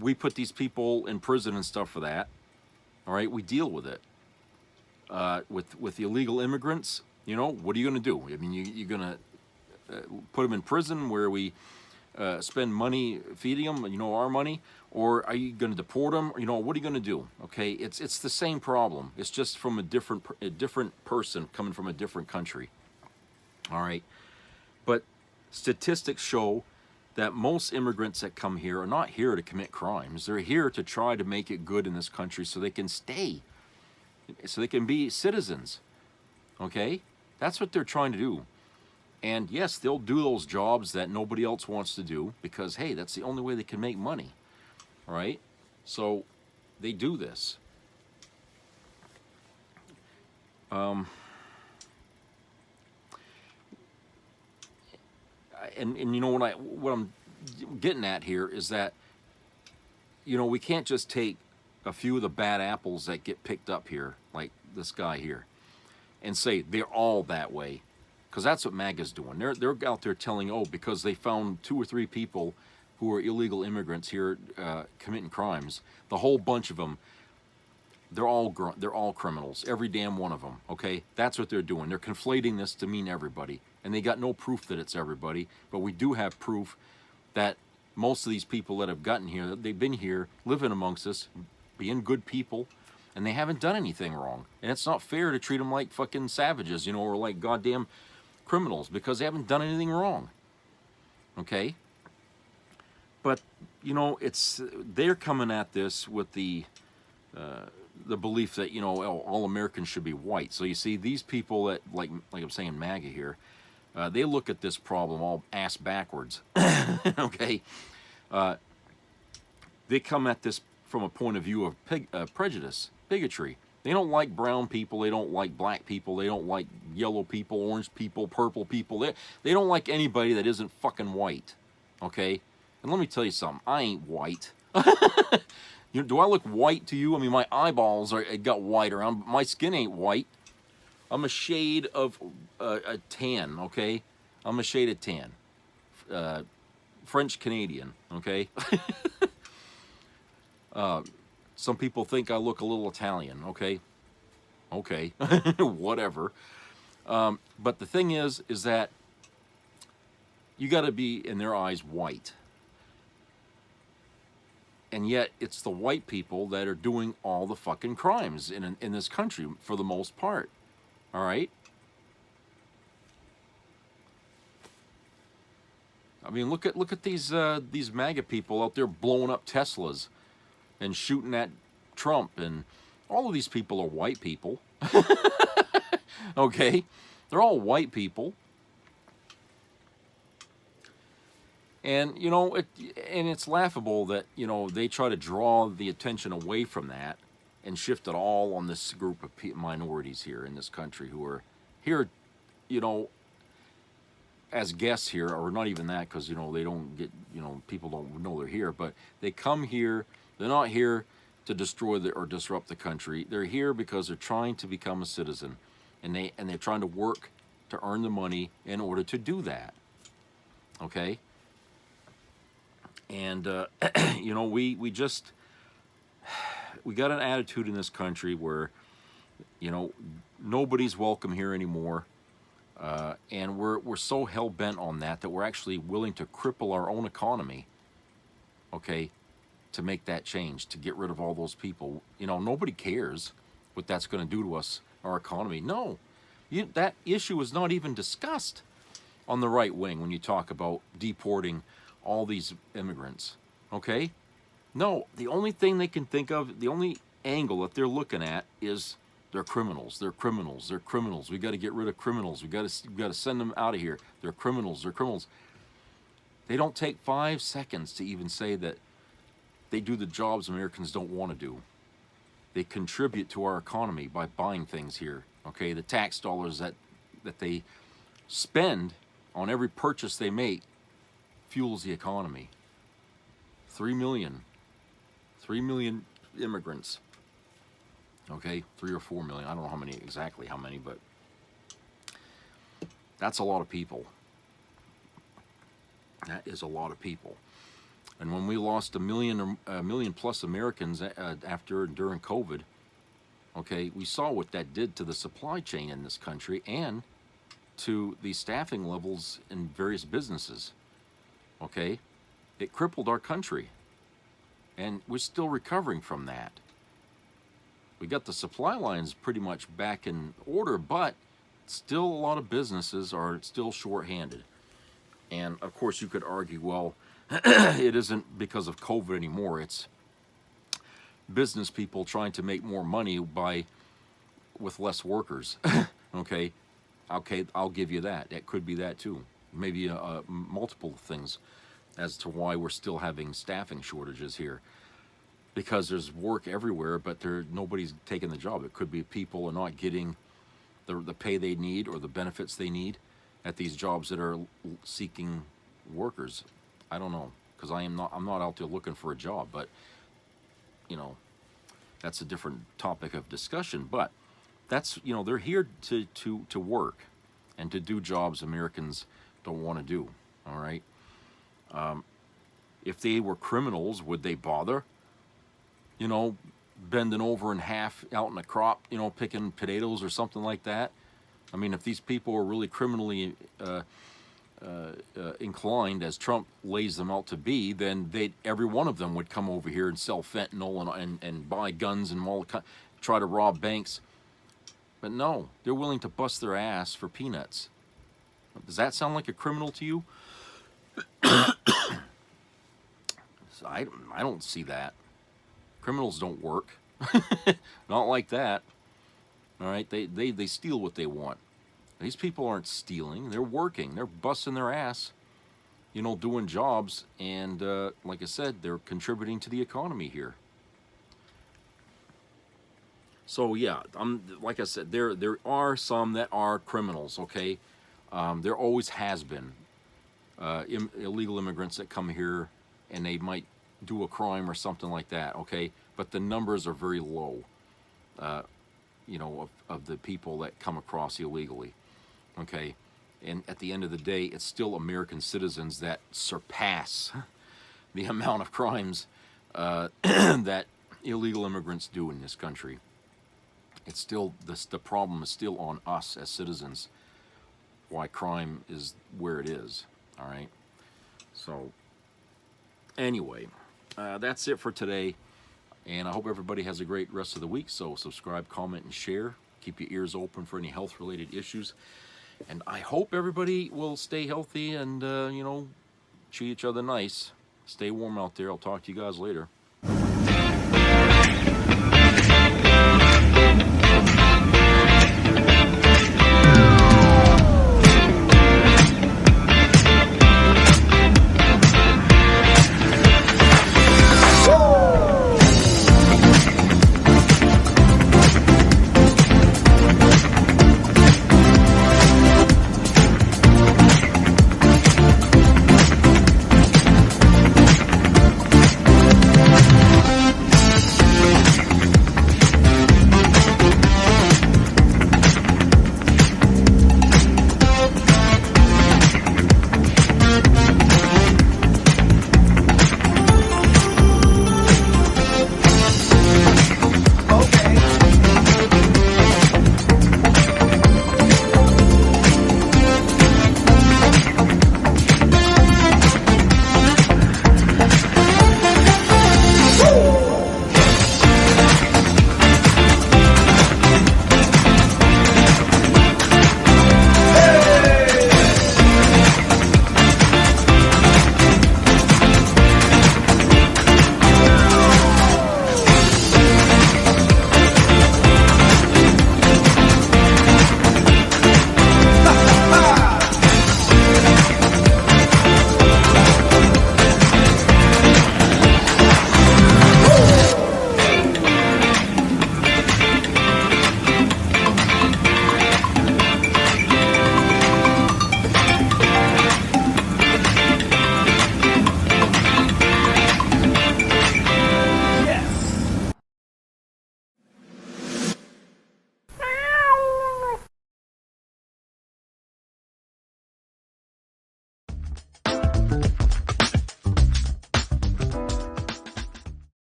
we put these people in prison and stuff for that, all right? We deal with it. With the illegal immigrants, what are you going to do? I mean, you're going to put them in prison where we spend money feeding them, our money, or are you going to deport them? What are you going to do? Okay, it's the same problem. It's just from a different person coming from a different country. All right, but statistics show that most immigrants that come here are not here to commit crimes. They're here to try to make it good in this country so they can stay, so they can be citizens. Okay, that's what they're trying to do. And yes, they'll do those jobs that nobody else wants to do because, hey, that's the only way they can make money, all right? So they do this. And what I'm getting at here is that, we can't just take a few of the bad apples that get picked up here, like this guy here, and say they're all that way. Because that's what MAGA's doing. They're out there telling, because they found 2 or 3 people who are illegal immigrants here committing crimes. The whole bunch of them, they're all criminals. Every damn one of them. Okay, that's what they're doing. They're conflating this to mean everybody, and they got no proof that it's everybody. But we do have proof that most of these people that have gotten here, they've been here, living amongst us, being good people, and they haven't done anything wrong. And it's not fair to treat them like fucking savages, or like goddamn criminals, because they haven't done anything wrong. Okay, but they're coming at this with the belief that all Americans should be white. So you see, these people that like I'm saying, MAGA here, they look at this problem all ass backwards. Okay, they come at this from a point of view of prejudice, bigotry. They don't like brown people. They don't like black people. They don't like yellow people, orange people, purple people. They don't like anybody that isn't fucking white, okay? And let me tell you something. I ain't white. Do I look white to you? I mean, my eyeballs got whiter. My skin ain't white. I'm a shade of a tan, okay? I'm a shade of tan. French Canadian, okay? Some people think I look a little Italian, okay? Okay, whatever. But the thing is that you got to be, in their eyes, white. And yet, it's the white people that are doing all the fucking crimes in this country, for the most part. All right? I mean, look at these MAGA people out there blowing up Teslas and shooting at Trump, and all of these people are white people. Okay, they're all white people, and it's laughable that they try to draw the attention away from that and shift it all on this group of minorities here in this country who are here, as guests here, or not even that, because they don't get, people don't know they're here, but they come here. They're not here to destroy or disrupt the country. They're here because they're trying to become a citizen, and they're trying to work to earn the money in order to do that. Okay. And we got an attitude in this country where nobody's welcome here anymore, and we're so hell bent on that we're actually willing to cripple our own economy. Okay. to make that change, to get rid of all those people. You know, nobody cares what that's going to do to us, our economy. No, that issue is not even discussed on the right wing when you talk about deporting all these immigrants, okay? No, the only thing they can think of, the only angle that they're looking at is they're criminals, they're criminals, they're criminals. We got to get rid of criminals. We got to send them out of here. They're criminals, they're criminals. They don't take 5 seconds to even say that they do the jobs Americans don't want to do. They contribute to our economy by buying things here, okay? The tax dollars that they spend on every purchase they make fuels the economy. 3 million immigrants, okay? 3 or 4 million, I don't know exactly how many, but that's a lot of people. That is a lot of people. And when we lost a million plus Americans after and during COVID, okay, we saw what that did to the supply chain in this country and to the staffing levels in various businesses, okay? It crippled our country, and we're still recovering from that. We got the supply lines pretty much back in order, but still a lot of businesses are still short-handed. And of course you could argue, well, it isn't because of COVID anymore. It's business people trying to make more money with less workers. Okay, I'll give you that. It could be that too. Maybe multiple things as to why we're still having staffing shortages here. Because there's work everywhere, but nobody's taking the job. It could be people are not getting the pay they need or the benefits they need at these jobs that are seeking workers. I don't know, because I'm not out there looking for a job, but you know, that's a different topic of discussion. But that's, you know, they're here to work and to do jobs Americans don't want to do. All right. If they were criminals, would they bother? You know, bending over in half out in a crop, you know, picking potatoes or something like that. I mean, if these people were really criminally inclined, as Trump lays them out to be, then every one of them would come over here and sell fentanyl and buy guns and try to rob banks. But no, they're willing to bust their ass for peanuts. Does that sound like a criminal to you? I don't see that. Criminals don't work. Not like that. All right, they steal what they want. These people aren't stealing. They're working. They're busting their ass, you know, doing jobs. And like I said, they're contributing to the economy here. So yeah, like I said, there are some that are criminals. Okay, there always has been illegal immigrants that come here and they might do a crime or something like that. Okay, but the numbers are very low. You know, of the people that come across illegally. Okay, and at the end of the day, it's still American citizens that surpass the amount of crimes that illegal immigrants do in this country. It's still, the problem is still on us as citizens, why crime is where it is. All right, so anyway, that's it for today, and I hope everybody has a great rest of the week. So subscribe, comment, and share. Keep your ears open for any health-related issues. And I hope everybody will stay healthy and, you know, treat each other nice. Stay warm out there. I'll talk to you guys later.